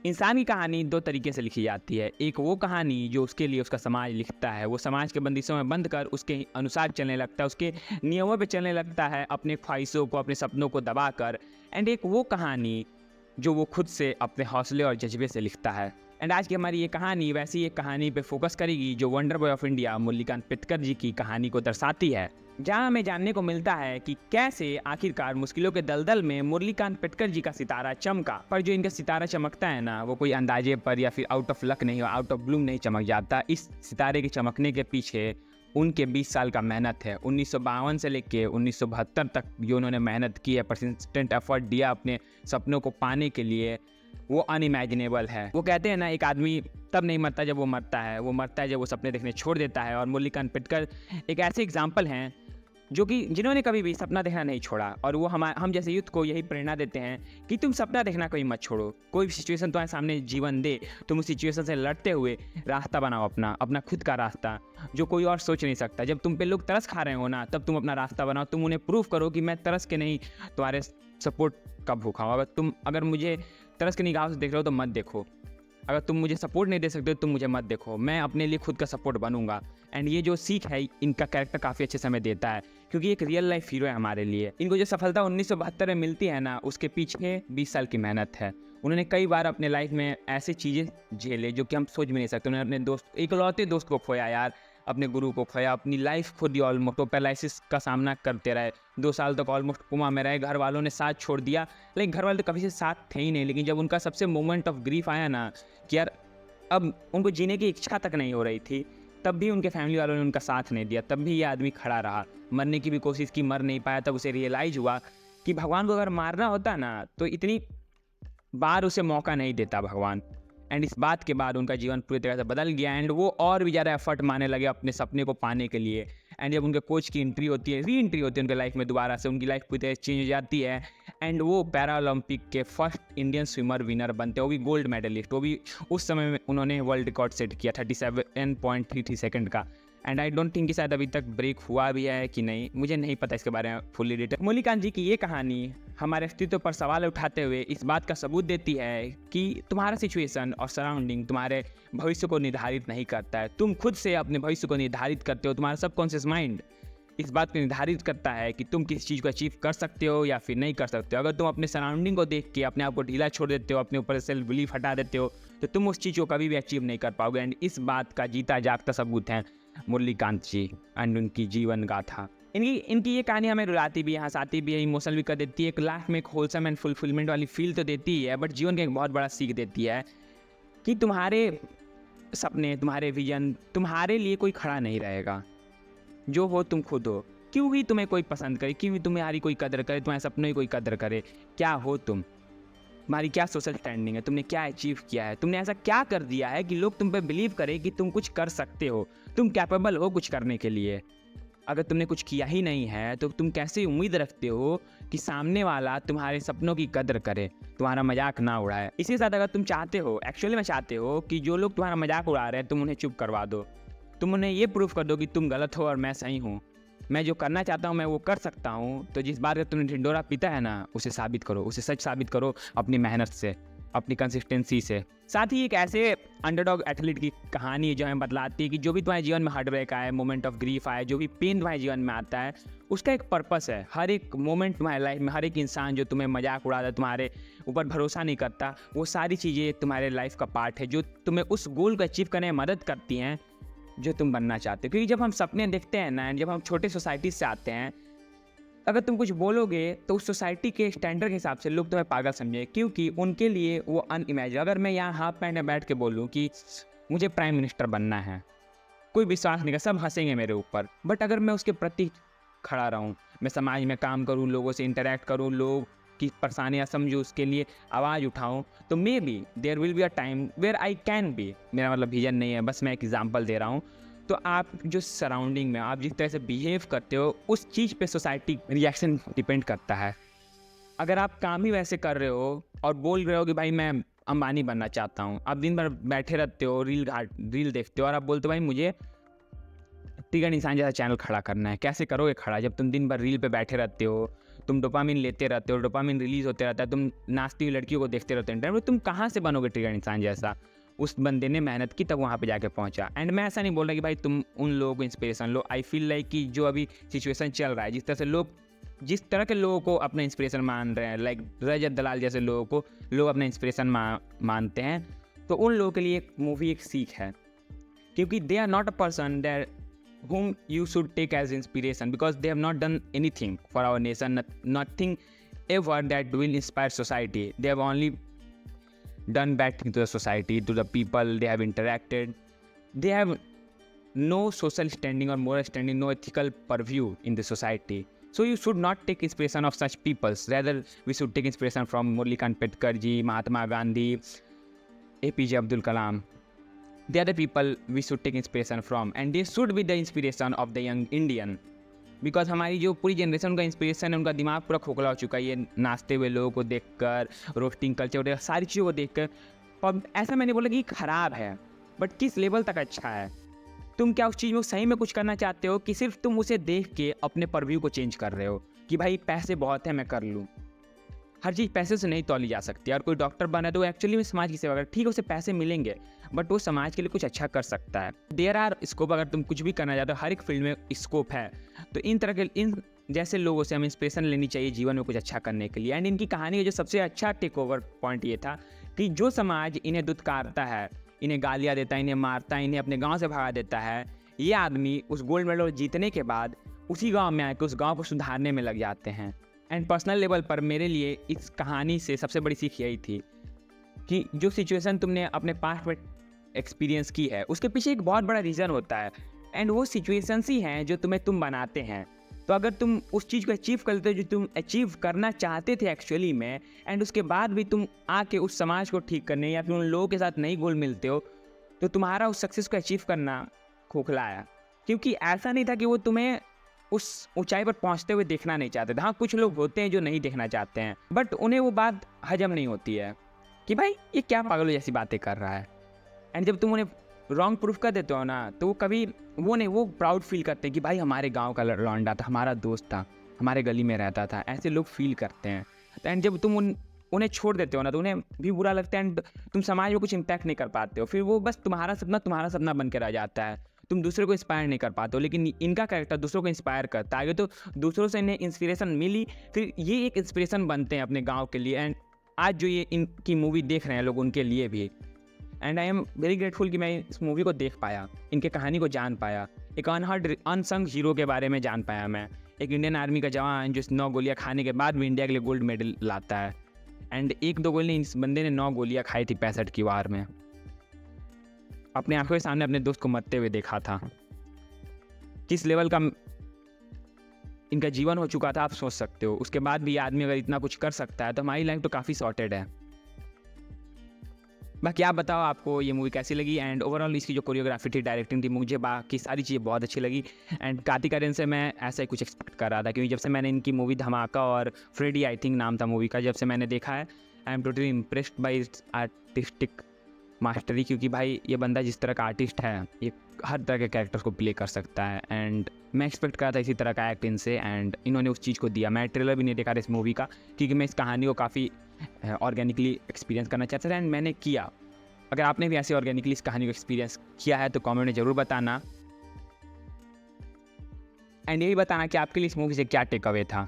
इंसान की कहानी दो तरीके से लिखी जाती है। एक वो कहानी जो उसके लिए उसका समाज लिखता है, वो समाज के बंदिशों में बंद कर उसके अनुसार चलने लगता है, उसके नियमों पे चलने लगता है, अपने ख्वाहिशों को, अपने सपनों को दबा कर। एंड एक वो कहानी जो वो खुद से अपने हौसले और जज्बे से लिखता है। एंड आज की हमारी ये कहानी वैसी एक कहानी पे फोकस करेगी जो wonder boy of India Muralikant Petkar ji की कहानी को दर्शाती है, जहां हमें जानने को मिलता है कि कैसे आखिरकार मुश्किलों के दलदल में मुरलीकांत पिटकर जी का सितारा चमका। पर जो इनका सितारा चमकता है ना, वो कोई अंदाजे पर या फिर आउट ऑफ लक नहीं, आउट ऑफ ब्लूम नहीं चमक जाता। इस सितारे के चमकने के पीछे उनके 20 साल का मेहनत है। 1952 से लेके 1972 तक जो उन्होंने मेहनत की है, परसिस्टेंट एफर्ट दिया अपने सपनों को पाने के लिए, वो अनइमेजिनेबल है। वो कहते हैं ना, एक आदमी तब नहीं मरता जब वो मरता है, वो मरता है जब वो सपने देखने छोड़ देता है। और मुरलीकांत पिटकर एक ऐसे एग्जाम्पल हैं जो कि जिन्होंने कभी भी सपना देखना नहीं छोड़ा। और वो हम जैसे यूथ को यही प्रेरणा देते हैं कि तुम सपना देखना कभी मत छोड़ो। कोई भी सिचुएशन तुम्हारे सामने जीवन दे, तुम उस सिचुएशन से लड़ते हुए रास्ता बनाओ, अपना खुद का रास्ता जो कोई और सोच नहीं सकता। जब तुम पे लोग तरस खा रहे हो ना, तब तुम अपना रास्ता बनाओ। तुम उन्हें प्रूव करो कि मैं तरस के नहीं, तुम्हारे सपोर्ट का भूखा हूँ। अगर मुझे तरस के निगाहों से देख रहे हो तो मत देखो। अगर तुम मुझे सपोर्ट नहीं दे सकते तो तुम मुझे मत देखो। मैं अपने लिए खुद का सपोर्ट बनूंगा। एंड ये जो सीख है, इनका कैरेक्टर काफ़ी अच्छे समय देता है, क्योंकि एक रियल लाइफ हीरो है हमारे लिए। इनको जो सफलता 1972 में मिलती है ना, उसके पीछे 20 साल की मेहनत है। उन्होंने कई बार अपने लाइफ में ऐसी चीज़ें झेले जो कि हम सोच भी नहीं सकते। उन्होंने अपने दोस्त, इकलौते दोस्त को खोया यार, अपने गुरु को खोया, अपनी लाइफ खुद ही ऑलमोस्ट पैरालिसिस का सामना करते रहे। 2 साल तक ऑलमोस्ट कोमा में रहे। घर वालों ने साथ छोड़ दिया, लेकिन घर वाले तो कभी से साथ थे ही नहीं। लेकिन जब उनका सबसे मोमेंट ऑफ ग्रीफ आया ना, कि यार अब उनको जीने की इच्छा तक नहीं हो रही थी, तब भी उनके फैमिली वालों ने उनका साथ नहीं दिया। तब भी ये आदमी खड़ा रहा, मरने की भी कोशिश की, मर नहीं पाया। तब उसे रियलाइज़ हुआ कि भगवान को अगर मारना होता ना, तो इतनी बार उसे मौका नहीं देता भगवान। एंड इस बात के बाद उनका जीवन पूरी तरह से बदल गया। एंड वो और भी ज़्यादा एफर्ट मारने लगे अपने सपने को पाने के लिए। एंड जब उनके कोच की एंट्री होती है, री एंट्री होती है उनके लाइफ में दोबारा से, उनकी लाइफ पूरी तरह से चेंज हो जाती है। एंड वो पैरा ओलंपिक के फर्स्ट इंडियन स्विमर विनर बनते हैं, वो भी गोल्ड मेडलिस्ट। वो भी उस समय में उन्होंने वर्ल्ड रिकॉर्ड सेट किया 37.33 सेकंड का। एंड आई डोंट थिंक कि शायद अभी तक ब्रेक हुआ भी है कि नहीं, मुझे नहीं पता इसके बारे में फुल्ली डिटेल। मुरलीकांत जी की ये कहानी हमारे अस्तित्व पर सवाल उठाते हुए इस बात का सबूत देती है कि तुम्हारा सिचुएशन और सराउंडिंग तुम्हारे भविष्य को निर्धारित नहीं करता है। तुम खुद से अपने भविष्य को निर्धारित करते हो। तुम्हारा सबकॉन्शियस माइंड इस बात को निर्धारित करता है कि तुम किस चीज़ को अचीव कर सकते हो या फिर नहीं कर सकते हो। अगर तुम अपने सराउंडिंग को देख के अपने आप को ढीला छोड़ देते हो, अपने ऊपर सेल्फ बिलीफ हटा देते हो, तो तुम उस चीज़ को कभी भी अचीव नहीं कर पाओगे। एंड इस बात का जीता जागता सबूत है मुरलीकांत जी एंड उनकी जीवन गाथा। इनकी ये कहानी हमें रुलाती भी है, हंसाती भी है, इमोशनल भी कर देती है। एक लाइफ में एक होलसम एंड फुलफिलमेंट वाली फील तो देती ही है, बट जीवन का एक बहुत बड़ा सीख देती है कि तुम्हारे सपने, तुम्हारे विजन, तुम्हारे लिए कोई खड़ा नहीं रहेगा। जो हो तुम खुद हो। क्यों ही तुम्हें कोई पसंद करे, क्यों ही तुम्हारी कोई कदर करे, तुम्हारे सपनों की कोई कदर करे। क्या हो तुम, तुम्हारी क्या सोशल स्टैंडिंग है, तुमने क्या अचीव किया है, तुमने ऐसा क्या कर दिया है कि लोग तुम पे बिलीव करें कि तुम कुछ कर सकते हो, तुम कैपेबल हो कुछ करने के लिए। अगर तुमने कुछ किया ही नहीं है तो तुम कैसे उम्मीद रखते हो कि सामने वाला तुम्हारे सपनों की कदर करे, तुम्हारा मजाक ना उड़ाए। इसी के साथ अगर तुम चाहते हो, एक्चुअली में चाहते हो कि जो लोग तुम्हारा मजाक उड़ा रहे हैं, तुम उन्हें चुप करवा दो। तुम उन्हें ये प्रूफ कर दो कि तुम गलत हो और मैं सही हूँ, मैं जो करना चाहता हूँ मैं वो कर सकता हूँ। तो जिस बार तुमने ढिंडोरा पीता है ना, उसे साबित करो, उसे सच साबित करो अपनी मेहनत से, अपनी कंसिस्टेंसी से। साथ ही एक ऐसे अंडरडॉग एथलीट की कहानी है जो हमें बतलाती है कि जो भी तुम्हारे जीवन में हार्टब्रेक आए, मोमेंट ऑफ ग्रीफ आए, जो भी पेन तुम्हारे जीवन में आता है, उसका एक पर्पस है। हर एक मोमेंट तुम्हारे लाइफ में, हर एक इंसान जो तुम्हें मजाक उड़ाता है, तुम्हारे ऊपर भरोसा नहीं करता, वो सारी चीज़ें तुम्हारे लाइफ का पार्ट है जो तुम्हें उस गोल को अचीव करने में मदद करती हैं जो तुम बनना चाहते हो। क्योंकि जब हम सपने देखते हैं ना, जब हम छोटे सोसाइटी से आते हैं, अगर तुम कुछ बोलोगे तो उस सोसाइटी के स्टैंडर्ड के हिसाब से लोग तुम्हें पागल समझे, क्योंकि उनके लिए वो अनइमेजिन। अगर मैं यहाँ हाफ पैंट में बैठ के बोलूँ कि मुझे प्राइम मिनिस्टर बनना है, कोई विश्वास नहीं कर, सब हंसेंगे मेरे ऊपर। बट अगर मैं उसके प्रति खड़ा रहूँ, मैं समाज में काम करूँ, लोगों से इंटरेक्ट करूँ, लोग की परेशानियाँ समझूँ, उसके लिए आवाज़ उठाऊँ, तो maybe there will be a time where I can be. मेरा मतलब विजन नहीं है, बस मैं एक एग्जाम्पल दे रहा हूँ। तो आप जो सराउंडिंग में आप जिस तरह से बिहेव करते हो, उस चीज़ पे सोसाइटी रिएक्शन डिपेंड करता है। अगर आप काम ही वैसे कर रहे हो और बोल रहे हो कि भाई मैं अंबानी बनना चाहता हूँ, आप दिन भर बैठे रहते हो, रील देखते हो और आप बोलते हो भाई मुझे टिगर निशान जैसा चैनल खड़ा करना है, कैसे करोगे खड़ा जब तुम दिन भर रील पे बैठे रहते हो, तुम डोपामिन लेते रहते हो, डोपामिन रिलीज़ होते रहता है, तुम नाचती हुई लड़कियों को देखते रहते हो इंटरनेट में, तुम कहाँ से बनोगे ट्रिगर इंसान जैसा? उस बंदे ने मेहनत की तब वहाँ पे जाके पहुँचा। एंड मैं ऐसा नहीं बोल रहा कि भाई तुम उन लोगों को inspiration low. I feel like कि जो अभी सिचुएशन चल रहा है, जिस तरह के लोगों को अपना इंस्पिरेशन मान रहे हैं, लाइक रजत दलाल जैसे लोगों को लोग अपना इंस्पिरेशन मानते हैं, तो उन लोगों के लिए एक मूवी एक सीख है। क्योंकि they are not a person that whom you should take as inspiration, because they have not done anything for our nation, nothing ever that will inspire society. They have only done bad things to the society, to the people they have interacted. They have no social standing or moral standing, no ethical purview in the society. So you should not take inspiration of such peoples. Rather, we should take inspiration from Murli Ambedkar ji, Mahatma Gandhi, APJ Abdul Kalam. They are the people we should take inspiration from, and they should be the inspiration of the young Indian. Because हमारी जो पूरी generation का inspiration है, उनका दिमाग पूरा खोखला हो चुका है ये नाचते हुए लोगों को देखकर, रोस्टिंग कल्चर वगैरह सारी चीज़ों को देखकर। और ऐसा मैंने बोला कि ख़राब है, बट किस लेवल तक अच्छा है? तुम क्या उस चीज़ में सही में कुछ करना चाहते हो, कि सिर्फ तुम उसे देख के अपने परव्यू को चेंज कर रहे हो कि भाई पैसे बहुत है मैं कर लूँ? हर चीज़ पैसे से नहीं तौली जा सकती। और कोई डॉक्टर बना तो एक्चुअली में समाज की सेवा कर, ठीक है उसे पैसे मिलेंगे, बट वो समाज के लिए कुछ अच्छा कर सकता है। देयर आर स्कोप, अगर तुम कुछ भी करना चाहते हो, हर एक फील्ड में स्कोप है। तो इन जैसे लोगों से हमें इंस्पिरेशन लेनी चाहिए जीवन में कुछ अच्छा करने के लिए। एंड इनकी कहानी का जो सबसे अच्छा टेक ओवर पॉइंट ये था कि जो समाज इन्हें दुत्कारता है, इन्हें गालियाँ देता है, इन्हें मारता है, इन्हें अपने गाँव से भगा देता है, ये आदमी उस गोल्ड मेडल जीतने के बाद उसी गाँव में आकर उस गाँव को सुधारने में लग जाते हैं। एंड पर्सनल लेवल पर मेरे लिए इस कहानी से सबसे बड़ी सीख यही थी कि जो सिचुएशन तुमने अपने पास्ट में एक्सपीरियंस की है, उसके पीछे एक बहुत बड़ा रीज़न होता है। एंड वो सिचुएशंस ही हैं जो तुम बनाते हैं। तो अगर तुम उस चीज़ को अचीव कर लेते हो जो तुम अचीव करना चाहते थे एक्चुअली में, एंड उसके बाद भी तुम आके उस समाज को ठीक करने या फिर उन लोगों के साथ नहीं घुल मिलते हो, तो तुम्हारा उस सक्सेस को अचीव करना खोखला है। क्योंकि ऐसा नहीं था कि वो तुम्हें उस ऊंचाई पर पहुंचते हुए देखना नहीं चाहते थे। हाँ, कुछ लोग होते हैं जो नहीं देखना चाहते हैं, बट उन्हें वो बात हजम नहीं होती है कि भाई ये क्या पागलों जैसी बातें कर रहा है। एंड जब तुम उन्हें रॉन्ग प्रूफ कर देते हो ना, तो वो कभी वो प्राउड फील करते हैं कि भाई हमारे गांव का लौंडा था, हमारा दोस्त था, हमारे गली में रहता था, ऐसे लोग फील करते हैं। एंड जब तुम उन्हें छोड़ देते हो ना, तो उन्हें भी बुरा लगता है एंड तुम समाज में कुछ इम्पैक्ट नहीं कर पाते हो। फिर वो बस तुम्हारा सपना बन के रह जाता है, तुम दूसरे को इंस्पायर नहीं कर पाते हो। लेकिन इनका कैरेक्टर दूसरों को इंस्पायर करता है, आगे तो दूसरों से इन्हें इंस्पिरेशन मिली, फिर ये एक इंस्पिरेशन बनते हैं अपने गाँव के लिए। एंड आज जो ये इनकी मूवी देख रहे हैं लोग, उनके लिए भी। And I am very grateful कि मैं इस मूवी को देख पाया, इनके कहानी को जान पाया, एक अनसंग हीरो के बारे में जान पाया मैं। एक इंडियन आर्मी का जवान जो 9 गोलियां खाने के बाद भी इंडिया के लिए गोल्ड मेडल लाता है। एंड 1-2 गोली इस बंदे ने 9 गोलियां खाई थी 65 की वार में। अपने आंखों के सामने अपने दोस्त को मरते हुए देखा था। किस लेवल का इनका जीवन हो चुका था आप सोच सकते हो। उसके बाद भी आदमी अगर इतना कुछ कर सकता है तो हमारी लाइफ तो काफ़ी सॉर्टेड है। बाकी आप बताओ आपको ये मूवी कैसी लगी। एंड ओवरऑल इसकी जो कोरियोग्राफी थी, डायरेक्टिंग थी, मुझे बाकी सारी चीज़ें बहुत अच्छी लगी। एंड कार्तिक आर्यन से मैं ऐसा ही कुछ एक्सपेक्ट कर रहा था, क्योंकि जब से मैंने इनकी मूवी धमाका और फ्रेडी आई थिंक नाम था मूवी का, जब से मैंने देखा है, I am totally impressed by its artistic mastery. क्योंकि भाई ये बंदा जिस तरह का आर्टिस्ट है, ये हर तरह के कैरेक्टर्स को प्ले कर सकता है। एंड मैं एक्सपेक्ट कर रहा था इसी तरह का एक्ट इनसे, एंड इन्होंने उस चीज़ को दिया। मैं ट्रेलर भी नहीं देखा था इस मूवी का, क्योंकि मैं इस कहानी को काफ़ी ऑर्गेनिकली एक्सपीरियंस करना चाहता था, एंड मैंने किया। अगर आपने भी ऐसे ऑर्गेनिकली इस कहानी को एक्सपीरियंस किया है तो कमेंट में ज़रूर बताना। एंड यही बताना कि आपके लिए इस मूवी से क्या टेक अवे था।